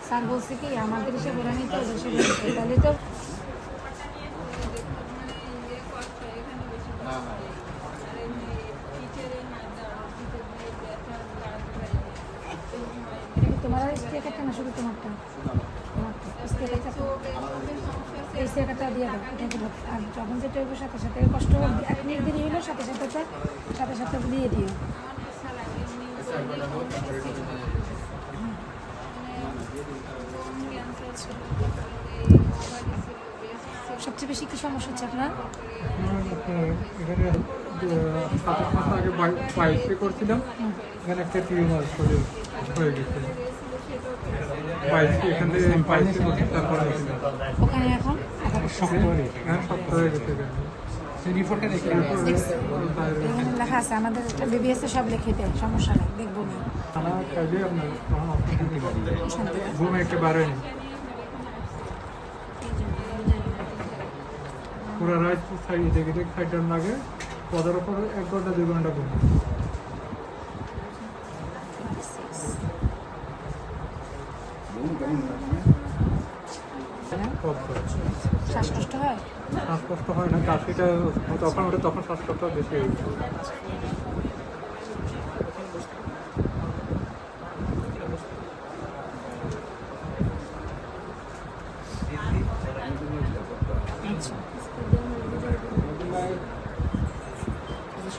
Sir বলছে কি আমাদের এসে বলে নিতে ওদের এসে বলে নিতে, তাহলে তো এটা কি তোমার স্ত্রী একটা না শুধু তোমারটা? এই স্টেকারটা দিয়ে দাও, এটা দিল। আর যখন যেটা হইব সাথে সাথে কষ্ট এক মিনিট দেরি হইলো সাথে সাথে সাথে সাথে দিয়ে দিও। সবচেয়ে বেশি কি সমস্যা হচ্ছে আপনার? এখানে 7 মাস আগে বাইসে করছিলাম, এখানে একটা টিউমার হয়ে গেছে। বাইসে এখান থেকে বাইসে করছি, তারপরে ওখানে এখন শক্ত হয়ে গেছে। রিপোর্টটা দেখে এখানে লেখা আছে আমাদের বিবিএস এ সব লিখে দেয়, সমস্যা নেই, দেখবো না। খানা খাইলে আপনার তখন ঘুম একেবারে নেই। পুরো রাত এদিকে খাইটার লাগে, পদার পর 1 ঘন্টা 2 ঘন্টা ঘুম। শ্বাসকষ্ট হয়? শ্বাসকষ্ট হয় না, কাশিটা তখন ওটা তখন শ্বাসকষ্ট বেশি হয়ে গেছে।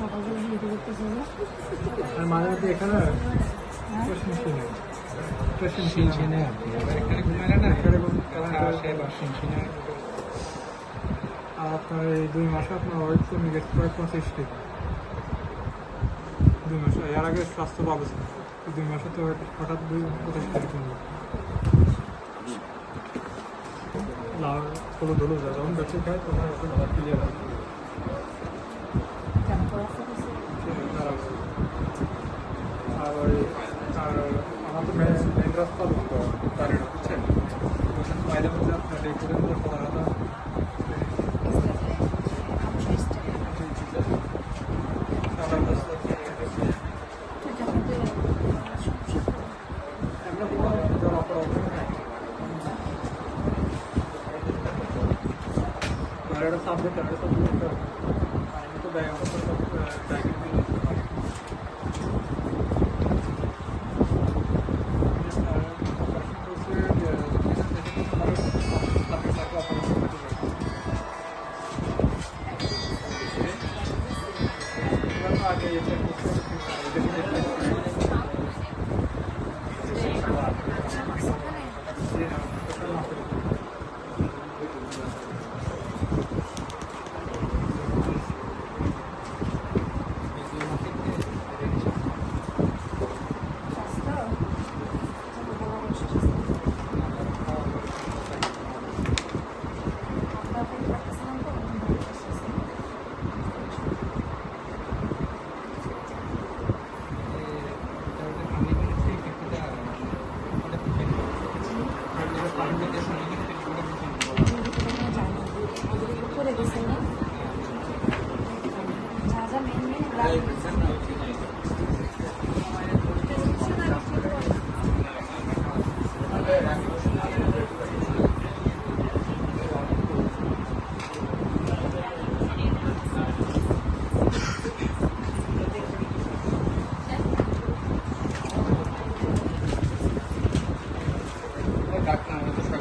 সকালবেলা ভিডিও করতেছে যে আর মাঝে মধ্যে এখানে আর আপনার এই 2 মাসে আপনার ওয়েট কমে গেছে প্রায় 25 কেজি। 2 মাস এর আগে স্বাস্থ্য ভালো ছিল, 2 মাসে তো হঠাৎ 25 কেজি কমে গেছে। লাল হলুদ হলুদ যখন বেঁচে খায় তখন এখন ক্লিয়ার হয়। আর আমার তো মেন রাস্তা গাড়ি ঢুকছেন বাইরে মধ্যে আপনার এই করে প্রধানত একটা সাবজেক্ট আছে, আমি তো ব্যাগ করে গেছে না যা যা মেন মেন ডাক্তার